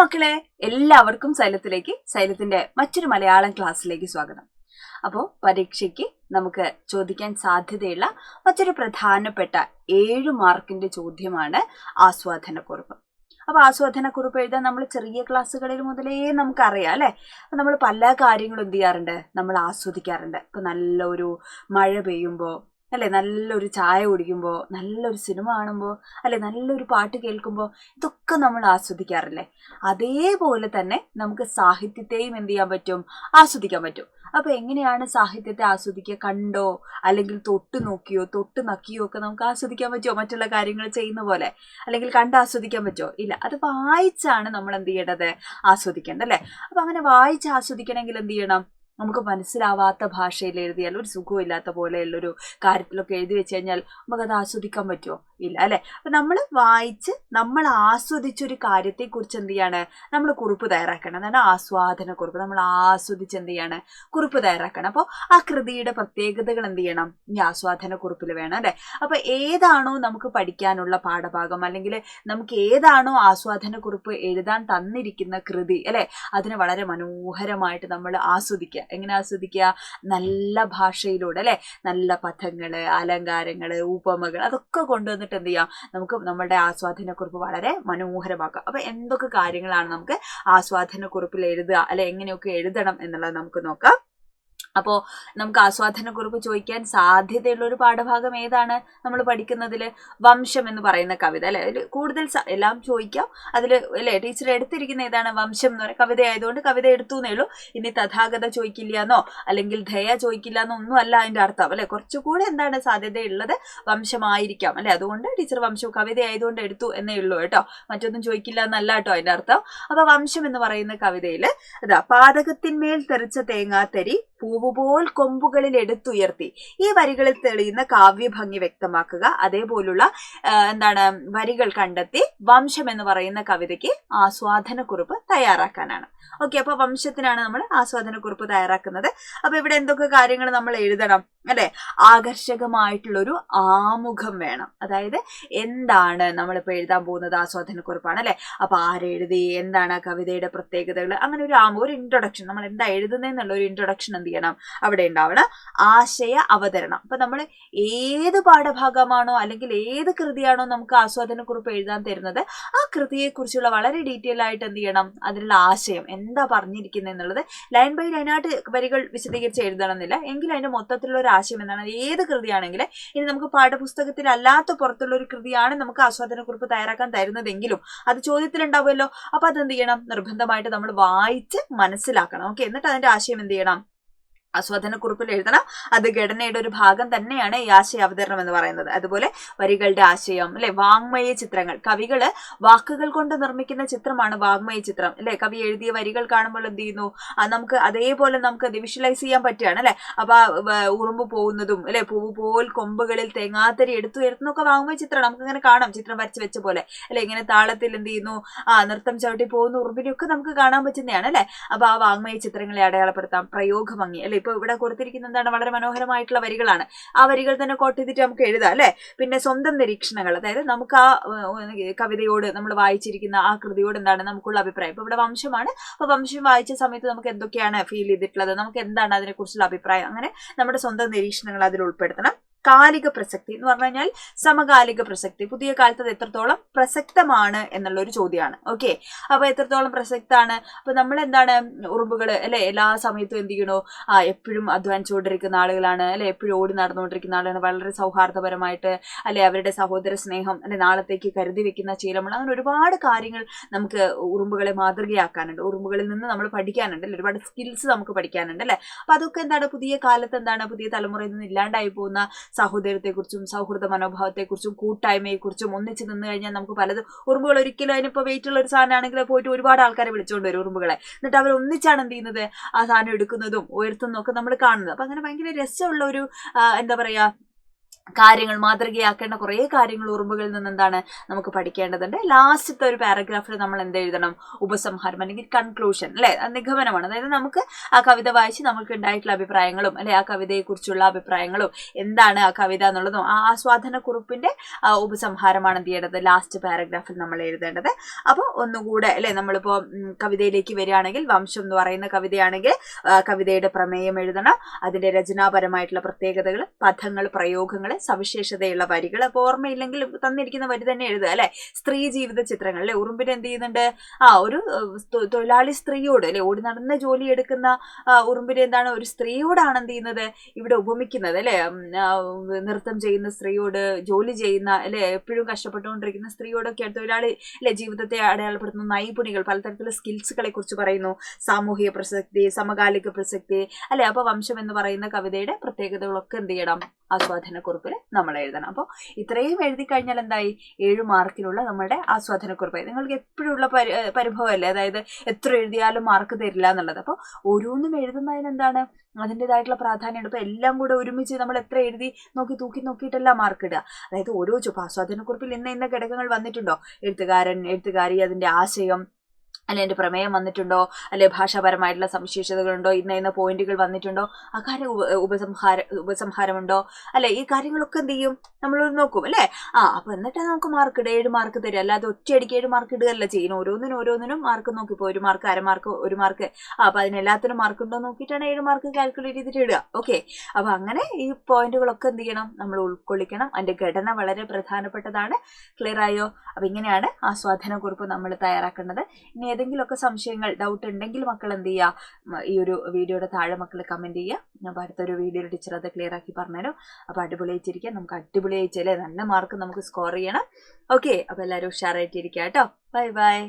മക്കളെ, എല്ലാവർക്കും സൈലത്തിന്റെ മറ്റൊരു മലയാളം ക്ലാസ്സിലേക്ക് സ്വാഗതം. അപ്പോൾ പരീക്ഷയ്ക്ക് നമുക്ക് ചോദിക്കാൻ സാധ്യതയുള്ള മറ്റൊരു പ്രധാനപ്പെട്ട 7 മാർക്കിന്റെ ചോദ്യമാണ് ആസ്വാദനക്കുറിപ്പ്. അപ്പൊ ആസ്വാദനക്കുറിപ്പ് എഴുതാൻ നമ്മൾ ചെറിയ ക്ലാസ്സുകളിൽ മുതലേ നമുക്കറിയാം അല്ലെ. നമ്മൾ പല കാര്യങ്ങളും എന്ത് ചെയ്യാറുണ്ട്, നമ്മൾ ആസ്വദിക്കാറുണ്ട്. ഇപ്പൊ നല്ലൊരു മഴ പെയ്യുമ്പോൾ അല്ലെ, നല്ലൊരു ചായ കുടിക്കുമ്പോൾ, നല്ലൊരു സിനിമ കാണുമ്പോൾ, അല്ലെ, നല്ലൊരു പാട്ട് കേൾക്കുമ്പോൾ, ഇതൊക്കെ നമ്മൾ ആസ്വദിക്കാറില്ലേ. അതേപോലെ തന്നെ നമുക്ക് സാഹിത്യത്തെയും എന്ത് ചെയ്യാൻ പറ്റും, ആസ്വദിക്കാൻ പറ്റും. അപ്പൊ എങ്ങനെയാണ് സാഹിത്യത്തെ ആസ്വദിക്കുക? കണ്ടോ, അല്ലെങ്കിൽ തൊട്ട് നോക്കിയോ, തൊട്ട് നക്കിയോ ഒക്കെ നമുക്ക് ആസ്വദിക്കാൻ പറ്റുമോ? മറ്റുള്ള കാര്യങ്ങൾ ചെയ്യുന്ന പോലെ, അല്ലെങ്കിൽ കണ്ട് ആസ്വദിക്കാൻ പറ്റുമോ? ഇല്ല. അത് വായിച്ചാണ് നമ്മൾ എന്ത് ചെയ്യേണ്ടത്, ആസ്വദിക്കേണ്ടത് അല്ലെ. അപ്പൊ അങ്ങനെ വായിച്ച് ആസ്വദിക്കണമെങ്കിൽ എന്ത് ചെയ്യണം, നമുക്ക് മനസ്സിലാവാത്ത ഭാഷയിൽ എഴുതിയാൽ, ഒരു സുഖമില്ലാത്ത പോലെയുള്ളൊരു കാര്യത്തിലൊക്കെ എഴുതി വെച്ച് കഴിഞ്ഞാൽ നമുക്കത് ആസ്വദിക്കാൻ പറ്റുമോ? ഇല്ല അല്ലെ. അപ്പൊ നമ്മൾ വായിച്ച് നമ്മൾ ആസ്വദിച്ചൊരു കാര്യത്തെക്കുറിച്ച് എന്ത് ചെയ്യാണ്, നമ്മൾ കുറിപ്പ് തയ്യാറാക്കണം. അതാണ് ആസ്വാദന കുറിപ്പ്. നമ്മൾ ആസ്വദിച്ച് എന്ത് ചെയ്യാണ്, കുറിപ്പ് തയ്യാറാക്കണം. അപ്പോൾ ആ കൃതിയുടെ പ്രത്യേകതകൾ എന്ത് ചെയ്യണം, ഈ ആസ്വാദന കുറിപ്പിൽ വേണം അല്ലെ. അപ്പൊ ഏതാണോ നമുക്ക് പഠിക്കാനുള്ള പാഠഭാഗം, അല്ലെങ്കിൽ നമുക്ക് ഏതാണോ ആസ്വാദന കുറിപ്പ് എഴുതാൻ തന്നിരിക്കുന്ന കൃതി അല്ലെ, അതിനെ വളരെ മനോഹരമായിട്ട് നമ്മൾ ആസ്വദിക്കുക. എങ്ങനെ ആസ്വദിക്കുക? നല്ല ഭാഷയിലൂടെ അല്ലെ, നല്ല പദങ്ങള്, അലങ്കാരങ്ങള്, ഉപമകൾ, അതൊക്കെ കൊണ്ടുവന്നിട്ട് എന്ത് ചെയ്യാം, നമുക്ക് നമ്മുടെ ആസ്വാദനക്കുറിപ്പ് വളരെ മനോഹരമാക്കാം. അപ്പൊ എന്തൊക്കെ കാര്യങ്ങളാണ് നമുക്ക് ആസ്വാദനക്കുറിപ്പിൽ എഴുതുക അല്ലെ, എങ്ങനെയൊക്കെ എഴുതണം എന്നുള്ളത് നമുക്ക് നോക്കാം. അപ്പോൾ നമുക്ക് ആസ്വാദനക്കുറിപ്പ് ചോദിക്കാൻ സാധ്യതയുള്ള ഒരു പാഠഭാഗം ഏതാണ് നമ്മൾ പഠിക്കുന്നതിൽ? വംശം എന്ന് പറയുന്ന കവിത അല്ലെ. അതിൽ കൂടുതൽ എല്ലാം ചോദിക്കാം. അതിൽ അല്ലെ ടീച്ചർ എടുത്തിരിക്കുന്ന ഏതാണ്? വംശം എന്ന് പറയുന്ന കവിത ആയതുകൊണ്ട് കവിത എടുത്തു എന്നേ ഉള്ളൂ. ഇനി തഥാഗത ചോദിക്കില്ല എന്നോ അല്ലെങ്കിൽ ദയ ചോദിക്കില്ല എന്നോ ഒന്നും അല്ല അതിന്റെ അർത്ഥം അല്ലെ. കുറച്ചുകൂടെ എന്താണ് സാധ്യതയുള്ളത്, വംശമായിരിക്കാം അല്ലെ. അതുകൊണ്ട് ടീച്ചർ വംശം കവിത ആയതുകൊണ്ട് എടുത്തു എന്നേ ഉള്ളൂ കേട്ടോ, മറ്റൊന്നും ചോദിക്കില്ല എന്നല്ല കേട്ടോ അതിന്റെ അർത്ഥം. അപ്പൊ വംശം എന്ന് പറയുന്ന കവിതയിൽ പാതകത്തിന്മേൽ തെറിച്ച തേങ്ങാത്തരി പൂവുപോൽ കൊമ്പുകളിൽ എടുത്തുയർത്തി, ഈ വരികളിൽ തെളിയുന്ന കാവ്യഭംഗി വ്യക്തമാക്കുക. അതേപോലുള്ള എന്താണ് വരികൾ കണ്ടെത്തി വംശം എന്ന് പറയുന്ന കവിതയ്ക്ക് ആസ്വാദനക്കുറിപ്പ് തയ്യാറാക്കാനാണ്. ഓക്കെ, അപ്പൊ വംശത്തിനാണ് നമ്മൾ ആസ്വാദനക്കുറിപ്പ് തയ്യാറാക്കുന്നത്. അപ്പൊ ഇവിടെ എന്തൊക്കെ കാര്യങ്ങൾ നമ്മൾ എഴുതണം അല്ലെ? ആകർഷകമായിട്ടുള്ളൊരു ആമുഖം വേണം. അതായത് എന്താണ് നമ്മളിപ്പോൾ എഴുതാൻ പോകുന്നത്, ആസ്വാദനക്കുറിപ്പാണ് അല്ലെ. അപ്പൊ ആരെഴുതി, എന്താണ് ആ കവിതയുടെ പ്രത്യേകതകൾ, അങ്ങനെ ഒരു ഇൻട്രൊഡക്ഷൻ, നമ്മൾ എന്താ എഴുതുന്നതെന്നുള്ള ഒരു ഇൻട്രൊഡക്ഷൻ എന്ത് ചെയ്യണം, അവിടെ ഉണ്ടാവണം. ആശയ അവതരണം. അപ്പൊ നമ്മൾ ഏത് പാഠഭാഗമാണോ അല്ലെങ്കിൽ ഏത് കൃതിയാണോ നമുക്ക് ആസ്വാദനക്കുറിപ്പ് എഴുതാൻ തരുന്നത്, ആ കൃതിയെ കുറിച്ചുള്ള വളരെ ഡീറ്റെയിൽ ആയിട്ട് എന്ത് ചെയ്യണം, അതിനുള്ള ആശയം എന്താ പറഞ്ഞിരിക്കുന്നത് എന്നുള്ളത് ലൈൻ ബൈ ലൈനായിട്ട് വരികൾ വിശദീകരിച്ച് എഴുതണമെന്നില്ല, എങ്കിലും അതിന്റെ മൊത്തത്തിലുള്ള ഒരു ആശയം എന്താണ്, ഏത് കൃതിയാണെങ്കിലും. ഇനി നമുക്ക് പാഠപുസ്തകത്തിൽ അല്ലാത്ത പുറത്തുള്ള ഒരു കൃതിയാണ് നമുക്ക് ആസ്വാദനക്കുറിപ്പ് തയ്യാറാക്കാൻ തരുന്നതെങ്കിലും അത് ചോദ്യത്തിലുണ്ടാവുമല്ലോ. അപ്പൊ അതെന്ത് ചെയ്യണം, നിർബന്ധമായിട്ട് നമ്മൾ വായിച്ച് മനസ്സിലാക്കണം. ഓക്കെ, എന്നിട്ട് അതിന്റെ ആശയം എന്ത് ചെയ്യണം, ആസ്വാദനക്കുറിപ്പിൽ എഴുതണം. അത് ഘടനയുടെ ഒരു ഭാഗം തന്നെയാണ് ഈ ആശയ അവതരണം എന്ന് പറയുന്നത്. അതുപോലെ വരികളുടെ ആശയം അല്ലെ, വാങ്മയ ചിത്രങ്ങൾ, കവികള് വാക്കുകൾ കൊണ്ട് നിർമ്മിക്കുന്ന ചിത്രമാണ് വാങ്മയ ചിത്രം അല്ലെ. കവി എഴുതിയ വരികൾ കാണുമ്പോൾ എന്ത് ചെയ്യുന്നു, നമുക്ക് അതേപോലെ നമുക്ക് അത് വിഷ്വലൈസ് ചെയ്യാൻ പറ്റുകയാണ് അല്ലെ. അപ്പൊ ഉറുമ്പ് പോകുന്നതും അല്ലെ, പൂവ് പോൽ കൊമ്പുകളിൽ തേങ്ങാത്തരി എടുത്തുയർത്തുന്നൊക്കെ വാങ്മയ ചിത്രമാണ്. നമുക്ക് ഇങ്ങനെ കാണാം, ചിത്രം വരച്ച് വെച്ച പോലെ അല്ലെ. ഇങ്ങനെ താളത്തിൽ എന്ത് ചെയ്യുന്നു, നൃത്തം ചവിട്ടി പോകുന്ന ഉറുമ്പിനെയൊക്കെ നമുക്ക് കാണാൻ പറ്റുന്നതാണ് അല്ലെ. അപ്പൊ ആ വാങ്മയ ചിത്രങ്ങളെ അടയാളപ്പെടുത്താം. പ്രയോഗഭംഗി അല്ലെ, ഇപ്പൊ ഇവിടെ കൊടുത്തിരിക്കുന്ന എന്താണ്, വളരെ മനോഹരമായിട്ടുള്ള വരികളാണ്. ആ വരികൾ തന്നെ കോട്ട് ചെയ്തിട്ട് നമുക്ക് എഴുതാം അല്ലെ. പിന്നെ സ്വന്തം നിരീക്ഷണങ്ങൾ, അതായത് നമുക്ക് ആ കവിതയോട്, നമ്മൾ വായിച്ചിരിക്കുന്ന ആ കൃതിയോട് എന്താണ് നമുക്കുള്ള അഭിപ്രായം. ഇപ്പൊ ഇവിടെ വംശമാണ്. അപ്പൊ വംശം വായിച്ച സമയത്ത് നമുക്ക് എന്തൊക്കെയാണ് ഫീൽ ചെയ്തിട്ടുള്ളത്, നമുക്ക് എന്താണ് അതിനെ കുറിച്ചുള്ള അഭിപ്രായം, അങ്ങനെ നമ്മുടെ സ്വന്തം നിരീക്ഷണങ്ങൾ അതിൽ ഉൾപ്പെടുത്തണം. കാലിക പ്രസക്തി എന്ന് പറഞ്ഞു കഴിഞ്ഞാൽ സമകാലിക പ്രസക്തി, പുതിയ കാലത്ത് അത് എത്രത്തോളം പ്രസക്തമാണ് എന്നുള്ള ഒരു ചോദ്യമാണ്. ഓക്കെ, അപ്പൊ എത്രത്തോളം പ്രസക്താണ്. അപ്പൊ നമ്മൾ എന്താണ്, ഉറുമ്പുകള് അല്ലെ എല്ലാ സമയത്തും എന്ത് ചെയ്യണോ, എപ്പോഴും അധ്വാനിച്ചുകൊണ്ടിരിക്കുന്ന ആളുകളാണ് അല്ലെ, എപ്പോഴും ഓടി നടന്നുകൊണ്ടിരിക്കുന്ന ആളുകളാണ്, വളരെ സൗഹാർദ്ദപരമായിട്ട് അല്ലെ, അവരുടെ സഹോദര സ്നേഹം അല്ലെ, നാളത്തേക്ക് കരുതി വെക്കുന്ന ശീലമുള്ള, അങ്ങനെ ഒരുപാട് കാര്യങ്ങൾ നമുക്ക് ഉറുമ്പുകളെ മാതൃകയാക്കാനുണ്ട്. ഉറുമ്പുകളിൽ നിന്ന് നമ്മൾ പഠിക്കാനുണ്ട് അല്ലെ, ഒരുപാട് സ്കിൽസ് നമുക്ക് പഠിക്കാനുണ്ട് അല്ലെ. അപ്പൊ അതൊക്കെ എന്താണ്, പുതിയ കാലത്ത് എന്താണ്, പുതിയ തലമുറയിൽ നിന്ന് ഇല്ലാണ്ടായി പോകുന്ന സഹോദരത്തെക്കുറിച്ചും സൗഹൃദ മനോഭാവത്തെക്കുറിച്ചും കൂട്ടായ്മയെക്കുറിച്ചും ഒന്നിച്ച് നിന്ന് കഴിഞ്ഞാൽ നമുക്ക് പലതും, ഉറുമ്പുകൾ ഒരിക്കലും അതിനിപ്പോൾ വെയിറ്റ് ഉള്ള ഒരു സാധനമാണെങ്കിൽ പോയിട്ട് ഒരുപാട് ആൾക്കാരെ വിളിച്ചുകൊണ്ട് വരും ഉറുമ്പുകളെ, എന്നിട്ട് അവർ ഒന്നിച്ചാണ് എന്ത് ചെയ്യുന്നത്, ആ സാധനം എടുക്കുന്നതും ഉയർത്തുന്നതും ഒക്കെ നമ്മൾ കാണുന്നത്. അപ്പൊ അങ്ങനെ ഭയങ്കര രസമുള്ള ഒരു എന്താ പറയാ, കാര്യങ്ങൾ മാതൃകയാക്കേണ്ട കുറേ കാര്യങ്ങൾ ഉറുമ്പുകളിൽ നിന്ന് എന്താണ് നമുക്ക് പഠിക്കേണ്ടതുണ്ട്. ലാസ്റ്റത്തെ ഒരു പാരഗ്രാഫിൽ നമ്മൾ എന്ത് എഴുതണം? ഉപസംഹാരം അല്ലെങ്കിൽ കൺക്ലൂഷൻ, അല്ലെ, നിഗമനമാണ്. അതായത് നമുക്ക് ആ കവിത വായിച്ച് നമുക്ക് ഉണ്ടായിട്ടുള്ള അഭിപ്രായങ്ങളും അല്ലെ ആ കവിതയെക്കുറിച്ചുള്ള അഭിപ്രായങ്ങളും എന്താണ് ആ കവിത എന്നുള്ളതും ആ ആസ്വാദനക്കുറിപ്പിന്റെ ഉപസംഹാരമാണ് എന്ത് ചെയ്യേണ്ടത്? ലാസ്റ്റ് പാരഗ്രാഫിൽ നമ്മൾ എഴുതേണ്ടത്. അപ്പോൾ ഒന്നുകൂടെ അല്ലെ, നമ്മളിപ്പോ കവിതയിലേക്ക് വരികയാണെങ്കിൽ വംശം എന്ന് പറയുന്ന കവിതയാണെങ്കിൽ കവിതയുടെ പ്രമേയം എഴുതണം, അതിന്റെ രചനാപരമായിട്ടുള്ള പ്രത്യേകതകൾ, പദങ്ങൾ, പ്രയോഗങ്ങൾ, സവിശേഷതയുള്ള വരികൾ. അപ്പൊ ഓർമ്മയില്ലെങ്കിൽ തന്നിരിക്കുന്ന വരി തന്നെ എഴുതുക, അല്ലെ. സ്ത്രീ ജീവിത ചിത്രങ്ങൾ, അല്ലെ. ഉറുമ്പിന് എന്ത് ചെയ്യുന്നുണ്ട്? ഒരു തൊഴിലാളി സ്ത്രീയോട്, അല്ലെ, ഓടി നടന്ന് ജോലി എടുക്കുന്ന ഉറുമ്പിന് എന്താണ്? ഒരു സ്ത്രീയോടാണ് എന്ത് ചെയ്യുന്നത് ഇവിടെ ഉപമിക്കുന്നത്, അല്ലെ. നൃത്തം ചെയ്യുന്ന സ്ത്രീയോട്, ജോലി ചെയ്യുന്ന, അല്ലെ, എപ്പോഴും കഷ്ടപ്പെട്ടുകൊണ്ടിരിക്കുന്ന സ്ത്രീയോടൊക്കെയാണ് തൊഴിലാളി, അല്ലെ, ജീവിതത്തെ അടയാളപ്പെടുത്തുന്ന നൈപുണികൾ, പലതരത്തിലുള്ള സ്കിൽസുകളെ കുറിച്ച് പറയുന്നു. സാമൂഹിക പ്രസക്തി, സമകാലിക പ്രസക്തി, അല്ലെ. അപ്പൊ വംശം എന്ന് പറയുന്ന കവിതയുടെ പ്രത്യേകതകളൊക്കെ എന്ത് ചെയ്യണം? ആസ്വാദനക്കുറിപ്പിൽ നമ്മൾ എഴുതണം. അപ്പോൾ ഇത്രയും എഴുതി കഴിഞ്ഞാൽ എന്തായി? 7 മാർക്കിനുള്ള നമ്മുടെ ആസ്വാദനക്കുറിപ്പായി. നിങ്ങൾക്ക് എപ്പോഴുള്ള പരിഭവമല്ലേ, അതായത് എത്ര എഴുതിയാലും മാർക്ക് തരില്ല എന്നുള്ളത്. അപ്പോൾ ഓരോന്നും എഴുതുന്നതിന് എന്താണ്? അതിൻ്റെതായിട്ടുള്ള പ്രാധാന്യമുണ്ട്. അപ്പോൾ എല്ലാം കൂടെ ഒരുമിച്ച് നമ്മൾ എത്ര എഴുതി തൂക്കി നോക്കിയിട്ടല്ല മാർക്ക് ഇടുക. അതായത് ഓരോ ആസ്വാദനക്കുറിപ്പിൽ ഇന്ന ഘടകങ്ങൾ വന്നിട്ടുണ്ടോ? എഴുത്തുകാരി, അതിൻ്റെ ആശയം, അല്ലെ എൻ്റെ പ്രമേയം വന്നിട്ടുണ്ടോ, അല്ലെ ഭാഷാപരമായിട്ടുള്ള സവിശേഷതകളുണ്ടോ, ഇന്ന പോയിന്റുകൾ വന്നിട്ടുണ്ടോ, ആ കാര്യം ഉപസംഹാരമുണ്ടോ, അല്ലെ, ഈ കാര്യങ്ങളൊക്കെ എന്ത് ചെയ്യും? നമ്മൾ നോക്കും, അല്ലെ. അപ്പൊ എന്നിട്ട് നമുക്ക് മാർക്ക് ഇടുക, 7 മാർക്ക് തരും. അല്ലാതെ ഒറ്റയടിക്ക് 7 മാർക്ക് ഇടുകയല്ല ചെയ്യുന്നു. ഓരോന്നിനും മാർക്ക് നോക്കിപ്പോ 1 മാർക്ക്, 1/2 മാർക്ക്, 1 മാർക്ക്. അപ്പൊ അതിനെല്ലാത്തിനും മാർക്ക് ഉണ്ടോ നോക്കിയിട്ടാണ് 7 മാർക്ക് കാൽക്കുലേറ്റ് ചെയ്തിട്ട് ഇടുക. ഓക്കെ. അപ്പൊ അങ്ങനെ ഈ പോയിന്റുകളൊക്കെ എന്ത് ചെയ്യണം? നമ്മൾ ഉൾക്കൊള്ളിക്കണം. അതിന്റെ ഘടന വളരെ പ്രധാനപ്പെട്ടതാണ്. ക്ലിയർ ആയോ? അപ്പൊ ഇങ്ങനെയാണ് ആസ്വാദനക്കുറിപ്പ് നമ്മൾ തയ്യാറാക്കേണ്ടത്. ഇനി ഏതെങ്കിലുമൊക്കെ സംശയങ്ങൾ, ഡൗട്ട് ഉണ്ടെങ്കിൽ മക്കൾ എന്ത് ചെയ്യുക? ഈ ഒരു വീഡിയോയുടെ താഴെ മക്കൾ കമന്റ് ചെയ്യുക. ഞാൻ അടുത്തൊരു വീഡിയോ ടീച്ചർ അത് ക്ലിയർ ആക്കി പറഞ്ഞുതരും. അപ്പൊ അടിപൊളിയായിട്ടിരിക്കുക. നമുക്ക് അടിപൊളിയായിട്ടല്ലേ നല്ല മാർക്ക് നമുക്ക് സ്കോർ ചെയ്യണം. ഓക്കെ. അപ്പൊ എല്ലാവരും ഉഷാറായിട്ടിരിക്കുക കേട്ടോ. Bye bye.